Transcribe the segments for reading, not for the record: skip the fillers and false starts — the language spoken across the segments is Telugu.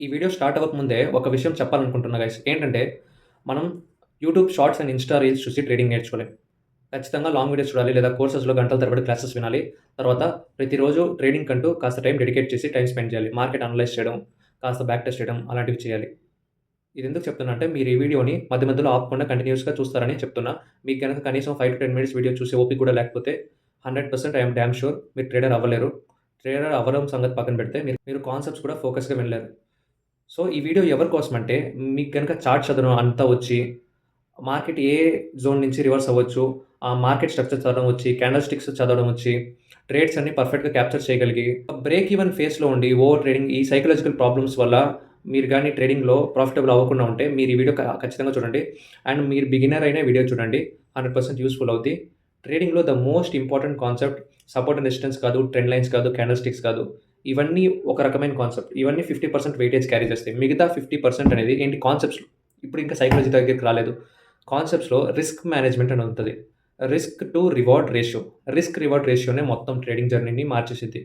ఈ వీడియో స్టార్ట్ అవ్వకముందే ఒక విషయం చెప్పాలనుకుంటున్నా గైస్. ఏంటంటే, మనం YouTube shorts and insta reels చూసి ట్రేడింగ్ నేర్చుకోలేం. ఖచ్చితంగా లాంగ్ వీడియోస్ చూడాలి. లేదా కోర్సెస్‌లో గంటల తరబడి క్లాసెస్ వినాలి. తర్వాత ప్రతిరోజు ట్రేడింగ్‌కంటూ కాస్త టైం డెడికేట్ చేసి టైం స్పెండ్ చేయాలి. మార్కెట్ అనలైజ్ చేయడం, కాస్త బ్యాక్ టెస్ట్ చేయడం అలాంటివి చేయాలి. ఇదెందుకు చెప్తున్నా అంటే, మీరు ఈ వీడియోని మధ్య మధ్యలో ఆపకుండా కంటిన్యూయస్‌గా చూస్తారని చెప్తున్నా. మీకు గనక కనీసం 5-10 మినిట్స్ వీడియో చూసే ఓపిక కూడా లేకపోతే 100% ఐ యామ్ డామ్ ష్యూర్ మీరు ట్రేడర్ అవ్వలేరు. ట్రేడర్ అవ్వడం సంగతి పక్కన పెడితే మీరు కాన్సెప్ట్స్ కూడా ఫోకస్‌గా వినలేరు. సో, ఈ వీడియో ఎవరి కోసమంటే, మీకు గనక చార్ట్ చదవడం అంతా వచ్చి, మార్కెట్ ఏ జోన్ నుంచి రివర్స్ అవ్వచ్చు, ఆ మార్కెట్ స్ట్రక్చర్ చదవడం వచ్చి, క్యాండెల్ స్టిక్స్ చదవడం వచ్చి, ట్రేడ్స్ అన్నీ పర్ఫెక్ట్‌గా క్యాప్చర్ చేయగలిగి, బ్రేక్ ఈవెన్ ఫేస్‌లో ఉండి ఓవర్ ట్రేడింగ్ ఈ సైకలాజికల్ ప్రాబ్లమ్స్ వల్ల మీరు గాని ట్రేడింగ్‌లో ప్రాఫిటబుల్ అవ్వకుండా ఉంటే, మీరు ఈ వీడియో ఖచ్చితంగా చూడండి. అండ్ మీరు బిగినర్ అయినా వీడియో చూడండి. 100% యూజ్‌ఫుల్ అవుద్ది. ట్రేడింగ్‌లో the most important concept support and resistance కాదు, ట్రెండ్ లైన్స్ కాదు, క్యాండెల్ స్టిక్స్ కాదు. ఇవన్నీ ఒక రకమైన కాన్సెప్ట్. ఇవన్నీ 50% వెయిటేజ్ క్యారీ చేస్తాయి. మిగతా 50% అనేది ఏంటి కాన్సెప్ట్స్. ఇప్పుడు ఇంకా సైకాలజీ దగ్గరికి రాలేదు. కాన్సెప్ట్స్‌లో రిస్క్ మేనేజ్‌మెంట్ అని ఉంటది. Risk to reward ratio. Risk reward రేషియోనే మొత్తం ట్రేడింగ్ జర్నీని మార్చేసిద్ది.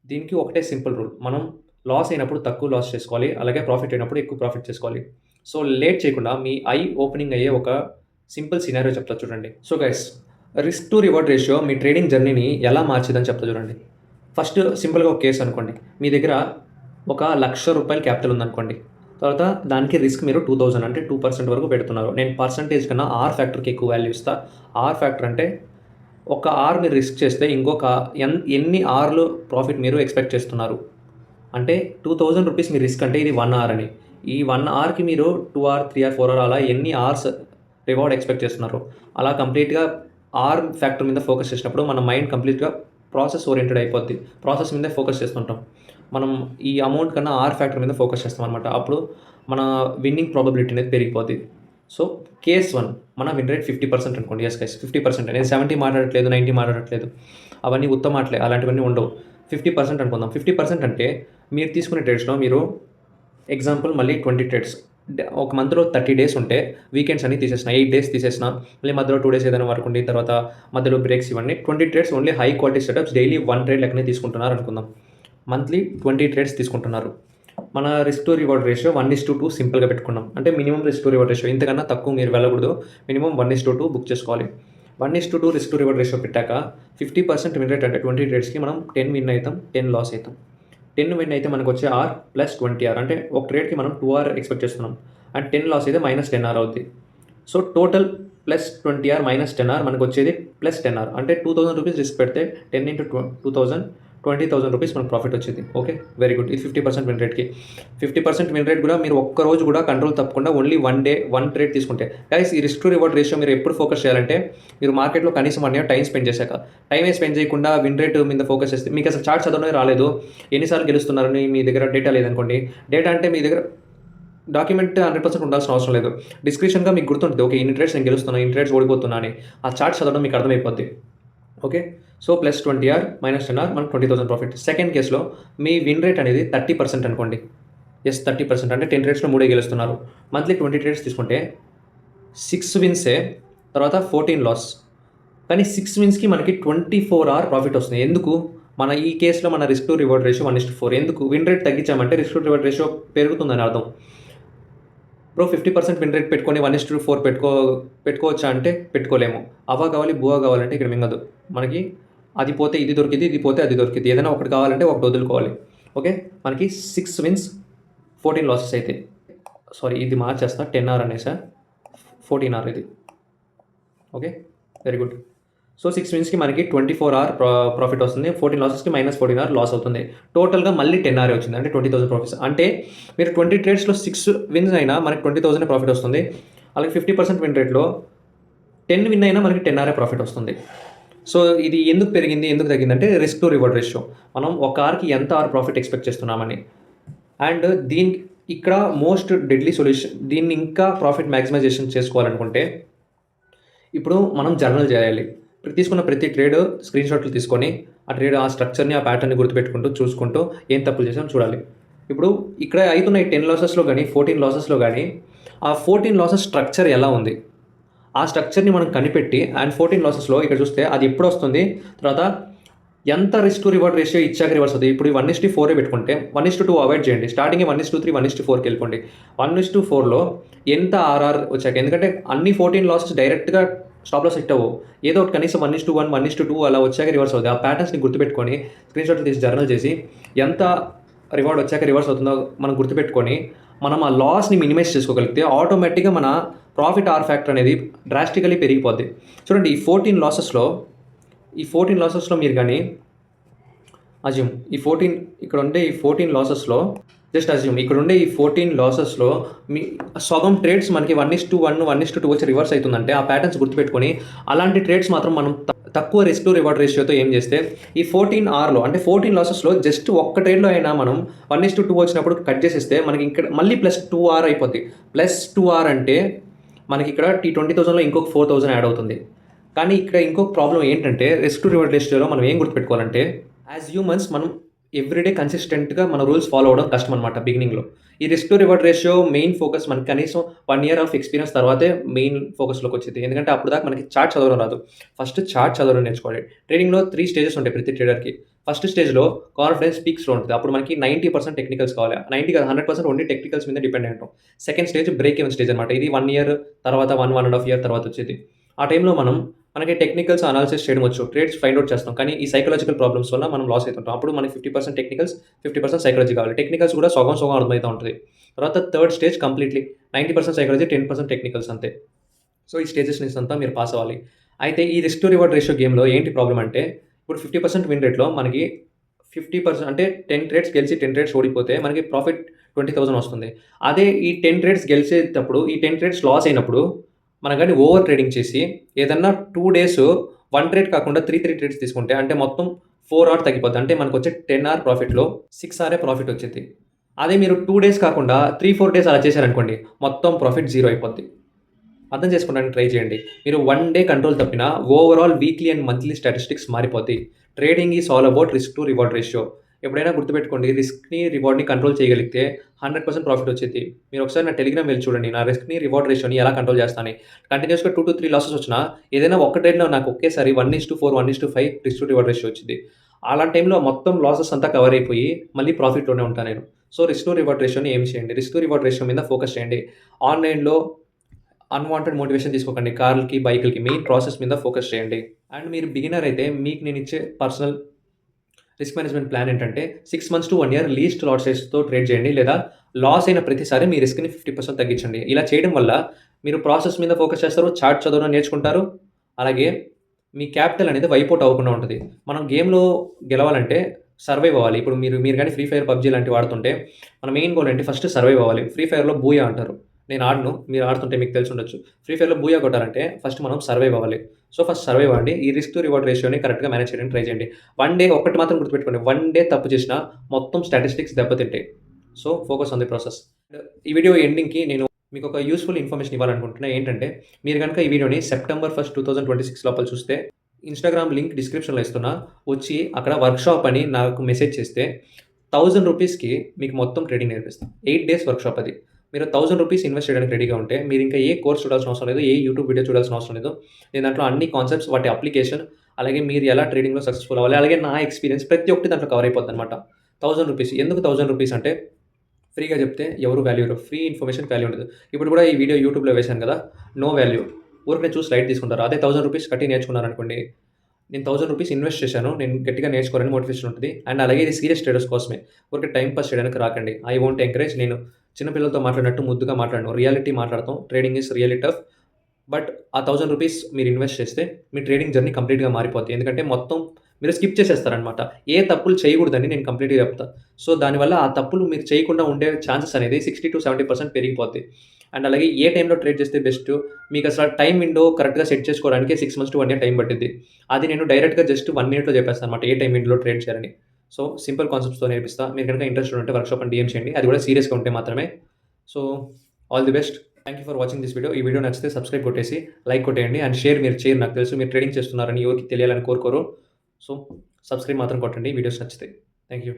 దీనికి ఒకటే సింపుల్ రూల్. మనం లాస్ అయినప్పుడు తక్కువ లాస్ చేసుకోవాలి. అలాగే ప్రాఫిట్ అయినప్పుడు ఎక్కువ ప్రాఫిట్ చేసుకోవాలి. సో, లేట్ చేయకుండా మీ ఐ ఓపెనింగ్ అయ్యే ఒక సింపుల్ సినారియో చెప్తా చూడండి. So guys, risk to reward ratio మీ ట్రేడింగ్ జర్నీని ఎలా మార్చిదని చెప్తా చూడండి. ఫస్ట్ సింపుల్‌గా ఒక కేస్ అనుకోండి. మీ దగ్గర ఒక రూ. 1,00,000 క్యాపిటల్ ఉందనుకోండి. తర్వాత దానికి రిస్క్ మీరు 2000 అంటే 2% వరకు పెడుతున్నారు. నేను పర్సెంటేజ్ కన్నా ఆర్ ఫ్యాక్టర్‌కి ఎక్కువ వాల్యూ ఇస్తా. ఆర్ ఫ్యాక్టర్ అంటే ఒక ఆర్ మీరు రిస్క్ చేస్తే ఇంకొక ఎన్ని ఆర్‌లు ప్రాఫిట్ మీరు ఎక్స్‌పెక్ట్ చేస్తున్నారు. అంటే రూ. 2,000 మీ రిస్క్ అంటే ఇది 1 ఆర్ అని. ఈ 1 ఆర్‌కి మీరు 2 ఆర్, 3 ఆర్, 4 ఆర్ అలా ఎన్ని ఆర్స్ రివార్డ్ ఎక్స్‌పెక్ట్ చేస్తున్నారు. అలా కంప్లీట్‌గా ఆర్ ఫ్యాక్టర్ మీద ఫోకస్ చేసినప్పుడు మన మైండ్ కంప్లీట్‌గా ప్రాసెస్ ఓరియెంటెడ్ అయిపోద్ది. ప్రాసెస్ మీదే ఫోకస్ చేస్తుంటాం. మనం ఈ అమౌంట్ కన్నా ఆర్ ఫ్యాక్టర్ మీద ఫోకస్ చేస్తామనమాట. అప్పుడు మన విన్నింగ్ ప్రాబబిలిటీ అనేది పెరిగిపోద్ది. సో, కేస్ 1 మన విన్ రేట్ 50% అనుకోండి. Yes guys 50%. నేను 70 మాట్లాడట్లేదు, 90 మాట్లాడట్లేదు. అవన్నీ ఉత్త మాటలే. అలాంటివన్నీ ఉండవు. 50% అనుకుందాం. 50% అంటే మీరు తీసుకునే ట్రేడ్స్‌లో మీరు ఎగ్జాంపుల్ మళ్ళీ 20 ట్రేడ్స్. ఒక మంత్‌లో 30 డేస్ ఉంటే వీకెండ్స్ అన్నీ తీసేసిన, 8 డేస్ తీసేసిన, మళ్ళీ మధ్యలో 2 డేస్ ఏదైనా వర్క్ ఉండి, తర్వాత మధ్యలో బ్రేక్స్ ఇవన్నీ 20 trades only high quality setups daily 1 trade లెక్కనే తీసుకుంటున్నారు అనుకుందాం. మంత్లీ 20 ట్రేడ్స్ తీసుకుంటున్నారు. మన రిస్క్ టు రివార్డ్ రేషియో 1:2 సింపుల్‌గా పెట్టుకున్నాం. అంటే minimum risk to reward ratio ఇంతకన్నా తక్కువ మీరు వెళ్ళకూడదు. మినిమమ్ 1:2 బుక్ చేసుకోవాలి. 1:2 రిస్క్ టు రివార్డ్ రేషియో పెట్టాక 50% విన్ రేట్ అంటే 20 ట్రేడ్స్‌కి మనం 10 విన్ అయితాం, 10 లాస్ అయితాం. 10 విన్ అయితే మనకొచ్చే ఆర్ ప్లస్ 20 ఆర్. అంటే ఒక ట్రేడ్‌కి మనం 2 ఆర్ ఎక్స్‌పెక్ట్ చేస్తున్నాం. అండ్ 10 లాస్ అయితే -10 ఆర్ అవుద్ది. So, total plus 20 R minus 10 R మనకొచ్చేది ప్లస్ 10 ఆర్. అంటే రూ. 2,000 రిస్క్ పెడితే 10 ఇంటూ 2000 ₹20,000 మనకు ప్రాఫిట్ వచ్చింది. ఓకే. Very good. ఇది 50% విన్ రేట్‌కి. 50% విన్ రేట్ కూడా మీరు ఒక్క రోజు కూడా కంట్రోల్ తప్పకుండా ఓన్లీ 1 డే 1 ట్రేడ్ తీసుకుంటే గైస్ ఈ రిస్క్ టు రివార్డ్ రేషియో మీరు ఎప్పుడు ఫోకస్ చేయాలంటే మీరు మార్కెట్‌లో కనీసం 1 ఇయర్ టైం స్పెండ్ చేశాక. టైమే స్పెండ్ చేయకుండా విన్ రేట్ మీద ఫోకస్ చేస్తే మీకు అసలు చార్ట్ చదవడమే రాలేదు. ఎన్ని సార్లు గెలుస్తున్నారని మీ దగ్గర డేటా లేదనుకోండి. డేటా అంటే మీ దగ్గర డాక్యుమెంట్ 100% ఉండాల్సిన అవసరం లేదు. డిస్క్రిప్షన్‌గా మీకు గుర్తుంటది. ఓకే. ఇన్ని ట్రేడ్స్ నేను గెలుస్తున్నా, ఇన్ని ట్రేడ్స్ ఓడిపోతున్నా అని. ఆ చార్ట్ చదవడం మీకు అర్థమైపోద్ది. Okay. So, plus 20 R, minus 10 R మనకు 20,000 ప్రాఫిట్. సెకండ్ కేస్‌లో మీ విన్ రేట్ అనేది 30% అనుకోండి. యెస్ 30% అంటే 10 ట్రేడ్స్‌లో 3 గెలుస్తున్నారు. మంత్లీ 20 ట్రేడ్స్ తీసుకుంటే 6 విన్సే, తర్వాత 14 లాస్. కానీ 6 విన్స్‌కి మనకి 24 ఆర్ ప్రాఫిట్ వస్తుంది. ఎందుకు? మన ఈ కేస్‌లో మన రిస్క్ టు రివార్డ్ రేషియో 1:4. ఎందుకు? విన్ రేట్ తగ్గించామంటే రిస్క్ టు రివార్డ్ రేషియో పెరుగుతుందని అర్థం. బ్రో 50% విన్ రేట్ పెట్టుకొని 1:4 పెట్టుకోవచ్చా అంటే పెట్టుకోలేము. అవ్వ కావాలి, బువ్వ కావాలంటే ఇక్కడ మింగదు. మనకి అది పోతే ఇది దొరికిద్ది, ఇది పోతే అది దొరికిద్ది. ఏదైనా ఒకటి కావాలంటే ఒకటి వదులుకోవాలి. ఓకే. మనకి 6 విన్స్, 14 లాసెస్ అయితాయి. సారీ ఇది మార్చేస్తా. 10 ఆర్ అనేసా. 14 ఆర్ ఇది. ఓకే. Very good. సో, 6 విన్స్‌కి మనకి 24 ఆర్ ప్రాఫిట్ వస్తుంది. 14 లాసెస్‌కి -14 ఆర్ లాస్ అవుతుంది. టోటల్‌గా మళ్ళీ 10 ఆరే వచ్చింది. అంటే 20,000 ప్రాఫిట్స్. అంటే మీరు 20 ట్రేడ్స్‌లో 6 విన్స్ అయినా మనకి 20,000 ప్రాఫిట్ వస్తుంది. అలాగే 50% విన్ రేట్‌లో 10 విన్ అయినా మనకి 10 ఆరే ప్రాఫిట్ వస్తుంది. సో, ఇది ఎందుకు పెరిగింది? ఎందుకు తగ్గిందంటే రిస్క్ టు రివార్డ్ రేషియో. మనం ఒక ఆర్‌కి ఎంత ఆర్ ప్రాఫిట్ ఎక్స్‌పెక్ట్ చేస్తున్నామని. అండ్ దీనికి ఇక్కడ మోస్ట్ డెడ్లీ సొల్యూషన్ దీన్ని ఇంకా ప్రాఫిట్ మాక్సిమైజేషన్ చేసుకోవాలనుకుంటే ఇప్పుడు మనం జర్నల్ చేయాలి. తీసుకున్న ప్రతి ట్రేడ్ స్క్రీన్‌షాట్లు తీసుకొని, ఆ ట్రేడ్ ఆ స్ట్రక్చర్‌ని, ఆ ప్యాటర్న్‌ని గుర్తుపెట్టుకుంటూ, చూసుకుంటూ ఏం తప్పులు చేశామో చూడాలి. ఇప్పుడు ఇక్కడ అయితున్న ఈ 10 లాసెస్‌లో గానీ, 14 లాసెస్‌లో గానీ, ఆ 14 లాసెస్ స్ట్రక్చర్ ఎలా ఉంది? ఆ స్ట్రక్చర్‌ని మనం కనిపెట్టి అండ్ 14 లాసెస్‌లో ఇక్కడ చూస్తే అది ఎప్పుడొస్తుంది? తర్వాత ఎంత రిస్క్ టు రివార్డ్ రేషియో ఇచ్చాక రివర్స్ అవుతుంది. ఇప్పుడు 1:4 పెట్టుకుంటే 1:2 అవాయిడ్ చేయండి. స్టార్టింగే 1:3, 1:4కి వెళ్ళిపోండి. 1:4లో ఎంత ఆర్ఆర్ వచ్చాక, ఎందుకంటే అన్ని 14 లాసెస్ డైరెక్ట్గా స్టాప్ లాస్ హిట్ అవ్వవు. ఏదో ఒకటి కనీసం 1:1, 1:2 అలా వచ్చాక రివర్స్ అవుతుంది. ఆ ప్యాటర్న్స్ని గుర్తుపెట్టుకొని స్క్రీన్‌షాట్లు తీసి జర్నల్ చేసి ఎంత రివార్డ్ వచ్చాక రివర్స్ అవుతుందో మనం గుర్తుపెట్టుకొని మనం ఆ లాస్ని మినిమైజ్ చేసుకోగలిగితే ఆటోమేటిక్గా మన ప్రాఫిట్ ఆర్ ఫ్యాక్టర్ అనేది డ్రాస్టికలీ పెరిగిపోద్ది. చూడండి, ఈ 14 లాసెస్లో మీరు కానీ అజ్యూమ్ ఇక్కడ ఉండే ఈ 14 లాసెస్లో జస్ట్ అజ్యూమ్ ఇక్కడ ఉండే ఈ 14 లాసెస్లో మీ సగం ట్రేడ్స్ మనకి 1:1, 1:2 వచ్చి రివర్స్ అవుతుందంటే ఆ ప్యాటర్న్స్ గుర్తుపెట్టుకొని అలాంటి ట్రేడ్స్ మాత్రం మనం తక్కువ రిస్క్ టు రివార్డ్ రేషియోతో ఏం చేస్తే ఈ 14 అంటే 14 లాసెస్లో జస్ట్ ఒక్క ట్రేడ్లో అయినా మనం 1:2 వచ్చినప్పుడు కట్ చేసేస్తే మనకి ఇక్కడ మళ్ళీ +2R అయిపోద్ది. +2R అంటే మనకి ఇక్కడ T20,000లో ఇంకొక 4,000 యాడ్ అవుతుంది. కానీ ఇక్కడ ఇంకొక ప్రాబ్లం ఏంటంటే రిస్క్ టు రివార్డ్ రేషియోలో మనం ఏం గుర్తుపెట్టుకోవాలంటే యాజ్ హ్యూమన్స్ మనం ఎవ్రీడే కన్సిస్టెంట్గా మన రూల్స్ ఫాలో అవ్వడం కష్టం అనమాట బిగినింగ్లో. ఈ risk to reward ratio main focus మనకి కనీసం 1 ఇయర్ ఆఫ్ ఎక్స్పీరియన్స్ తర్వాతే మెయిన్ ఫోకస్లోకి వచ్చింది. ఎందుకంటే అప్పుడు దాకా మనకి చార్ట్ చదవడం రాదు. ఫస్ట్ చార్ట్ చదవడం నేర్చుకోవాలి. ట్రేడింగ్లో 3 స్టేజెస్ ఉంటాయి ప్రతి ట్రేడర్కి. ఫస్ట్ స్టేజ్లో కాన్ఫిడెన్స్ పీక్స్లో ఉంటుంది. అప్పుడు మనకి 90% టెక్నికల్స్ కావాలి. 100% ఓన్లీ టెక్నికల్స్ మీద డిపెండ్ అయి ఉంటాం. Second stage break even stage అనమాట. ఇది 1 ఇయర్ తర్వాత 1.5 ఇయర్ తర్వాత వచ్చేది. ఆ టైంలో మనకి టెక్నికల్స్ అనాలిసిస్ చేయడం వచ్చు, ట్రేడ్స్ ఫైండ్ అవుట్ చేస్తాం. కానీ ఈ సైకలాజికల్ ప్రాబ్లమ్స్ వల్ల మనం లాస్ అవుతుంటాం. అప్పుడు మనకి 50% టెక్నికల్స్, 50% సైకాలజీ కావాలి. టెక్నికల్స్ కూడా సగం అర్థమవుతూ ఉంటుంది. తర్వాత third stage completely 90% psychology, 10% technicals అంతే. సో ఈ స్టేజెస్ నుంచి అంతా మీరు పాస్ అవ్వాలి. అయితే ఈ రిస్క్ టు రివార్డ్ రేషియో గేమ్లో ఏంటి ప్రాబ్లం అంటే ఇప్పుడు 50% విన్ రేట్లో మనకి 50% అంటే 10 ట్రేడ్స్ గెలిచి 10 ట్రేడ్స్ ఓడిపోతే మనకి ప్రాఫిట్ 20,000 వస్తుంది. అదే ఈ 10 ట్రేడ్స్ గెలిచేటప్పుడు ఈ 10 ట్రేడ్స్ లాస్ అయినప్పుడు మనం కానీ ఓవర్ ట్రేడింగ్ చేసి ఏదన్నా 2 డేస్ 1 ట్రేడ్ కాకుండా 3 ట్రేడ్స్ తీసుకుంటే అంటే మొత్తం 4 అవర్ తగ్గిపోద్ది. అంటే మనకు వచ్చే 10 అవర్ ప్రాఫిట్లో 6 అవరే ప్రాఫిట్ వచ్చింది. అదే మీరు 2 డేస్ కాకుండా 3-4 డేస్ అలా చేశారనుకోండి, మొత్తం ప్రాఫిట్ 0 అయిపోద్ది. అర్థం చేసుకోవడానికి ట్రై చేయండి. మీరు 1 డే కంట్రోల్ తప్పినా overall weekly and monthly statistics మారిపోతాయి. Trading is all about risk to reward ratio. ఎప్పుడైనా గుర్తుపెట్టుకోండి, రిస్క్ని రివార్డ్ని కంట్రోల్ చేయగలిగితే 100% ప్రాఫిట్ వచ్చేది. మీరు ఒకసారి నా టెలిగ్రామ్ వెళ్ళి చూడండి, నా రిస్క్ని రివార్డ్ రేషియోని ఎలా కంట్రోల్ చేస్తాను. కంటిన్యూస్గా 2-3 లాసెస్ వచ్చినా ఏదైనా ఒక్క ట్రేడ్లో నాకు ఒకేసారి 1:4, 1:5 రిస్క్ టు రివార్డ్ రేషియో వచ్చింది. అలాంటి టైంలో మొత్తం లాసెస్ అంతా కవర్ అయిపోయి మళ్ళీ ప్రాఫిట్లోనే ఉంటాను నేను. సో రిస్క్ టు రివార్డ్ రేషియోని ఏం చేయండి, రిస్క్ టు రివార్డ్ రేషియో మీద ఫోకస్ చేయండి. ఆన్లైన్లో అన్‌వాంటెడ్ మోటివేషన్ తీసుకోకండి. కార్లకి, బైకులకి మెయిన్ ప్రాసెస్ మీద ఫోకస్ చేయండి. అండ్ మీరు బిగినర్ అయితే మీకు నేను ఇచ్చే పర్సనల్ రిస్క్ మేనేజ్మెంట్ ప్లాన్ ఏంటంటే 6 months to 1 year least lot సైజ్తో ట్రేడ్ చేయండి. లేదా లాస్ అయిన ప్రతిసారి మీ రిస్క్ని 50% తగ్గించండి. ఇలా చేయడం వల్ల మీరు ప్రాసెస్ మీద ఫోకస్ చేస్తారు, చార్ట్ చదవడం నేర్చుకుంటారు. అలాగే మీ క్యాపిటల్ అనేది వైప్ అవుట్ అవ్వకుండా ఉంటుంది. మనం గేమ్లో గెలవాలంటే సర్వైవ్ అవ్వాలి. ఇప్పుడు మీరు కానీ ఫ్రీ ఫైర్, పబ్జీ లాంటివి ఆడుతుంటే మన మెయిన్ గోల్ ఏంటి, ఫస్ట్ సర్వైవ్ అవ్వాలి. ఫ్రీ ఫైర్లో బూయా అంటారు. నేను ఆడను, మీరు ఆడుతుంటే మీకు తెలిసి ఉండొచ్చు. ఫ్రీ ఫైర్లో బూయా కొట్టాలంటే ఫస్ట్ మనం సర్వైవ్ అవ్వాలి. సో ఫస్ట్ సర్వైవ్ అవ్వండి. ఈ రిస్క్ టు రివార్డ్ రేషియోని కరెక్ట్గా మేనేజ్ చేయడానికి ట్రై చేయండి. 1 డే ఒక్కటి మాత్రం గుర్తుపెట్టుకోండి, 1 డే తప్పు చేసినా మొత్తం స్టాటిస్టిక్స్ దెబ్బతింటాయి. So focus on the process. ఈ వీడియో ఎండింగ్‌కి నేను మీకు ఒక యూస్‌ఫుల్ ఇన్ఫర్మేషన్ ఇవ్వాలనుకుంటున్నా. ఏంటంటే మీరు కనుక ఈ వీడియోని సెప్టెంబర్ 1, 2026 లోపల చూస్తే ఇన్‌స్టాగ్రామ్ లింక్ డిస్క్రిప్షన్‌లో ఇస్తున్నా. వచ్చి అక్కడ వర్క్షాప్ అని నాకు మెసేజ్ చేస్తే ₹1000కి మీకు మొత్తం ట్రేడింగ్ నేర్పిస్తాను. 8 డేస్ వర్క్షాప్ అది. మీరు ₹1000 ఇన్వెస్ట్ చేయడానికి రెడీగా ఉంటే మీరు ఇంకా ఏ కోర్స్ చూడాల్సిన అవసరం లేదు, ఏ యూట్యూబ్ వీడియో చూడాల్సిన అవసరం లేదు. నేను దాంట్లో అన్ని కాన్సెప్ట్స్, వాటి అప్లికేషన్, అలాగే మీరు ఎలా ట్రేడింగ్‌లో సక్సెస్‌ఫుల్ అవ్వాలి, అలాగే నా ఎక్స్పీరియన్స్ ప్రతి ఒక్కటి దాంట్లో కవర్ అయిపోద్దనమాట. ₹1000 ఎందుకు ₹1000 అంటే ఫ్రీగా చెప్తే ఎవరు వాల్యూ ఇవ్వరు. ఫ్రీ ఇన్ఫర్మేషన్‌కి వాల్యూ ఉండదు. ఇప్పుడు కూడా ఈ వీడియో యూట్యూబ్‌లో వేశాను కదా, నో వాల్యూ. ఊరికనే చూసి లైట్ తీసుకుంటారు. అదే ₹1000 కట్టి నేర్చుకున్నారనుకోండి, నేను ₹1000 ఇన్వెస్ట్ చేశాను, నేను గట్టిగా నేర్చుకోవాలని మోటివేషన్ ఉంటుంది. అండ్ అలాగే ఇది సీరియస్ ట్రేడర్స్ కోసమే. ఊరికే టైం పాస్ చేయడానికి రాకండి. I won't encourage. నేను చిన్న పిల్లలతో మాట్లాడినట్టు ముద్దుగా మాట్లాడను. రియాలిటీ మాట్లాడతాం. Trading is really tough. But ఆ ₹1000 మీరు ఇన్వెస్ట్ చేస్తే మీ ట్రేడింగ్ జర్నీ కంప్లీట్‌గా మారిపోద్ది. ఎందుకంటే మొత్తం మీరు స్కిప్ చేసేస్తారనమాట. ఏ తప్పులు చేయకూడదని నేను కంప్లీట్‌గా చెప్తా. సో దానివల్ల ఆ తప్పులు మీరు చేయకుండా ఉండే ఛాన్సెస్ అనేది 60-70% పెరిగిపోద్ది. అండ్ అలాగే ఏ టైంలో ట్రేడ్ చేస్తే బెస్ట్, మీకు అసలు టైం విండో కరెక్ట్‌గా సెట్ చేసుకోవడానికి 6 మంత్స్ టు 1 ఇయర్ టైం పట్టిద్ది. అది నేను డైరెక్ట్‌గా జస్ట్ 1 మినిట్‌లో చెప్పేస్తాను అనమాట, ఏ టైం విండోలో ట్రేడ్ చేయాలని. సో సింపుల్ కాన్సెప్ట్స్‌తో నేర్పిస్తా. మీరు కనుక ఇంట్రెస్టెడ్ ఉంటే వర్క్షాప్ అని డీఎం చేయండి. అది కూడా సీరియస్‌గా ఉంటే మాత్రమే. So all the best. Thank you for watching this video. ఈ వీడియో నచ్చితే సబ్స్క్రైబ్ కొట్టేసి లైక్ కొట్టేయండి. అండ్ షేర్ మీరు చేయరు, నాకు తెలుసు మీరు ట్రేడింగ్ చేస్తున్నారని ఎవరికి తెలియాలని కోరుకోరు. సో సబ్స్క్రైబ్ మాత్రం కొట్టండి వీడియోస్ నచ్చితే. Thank you.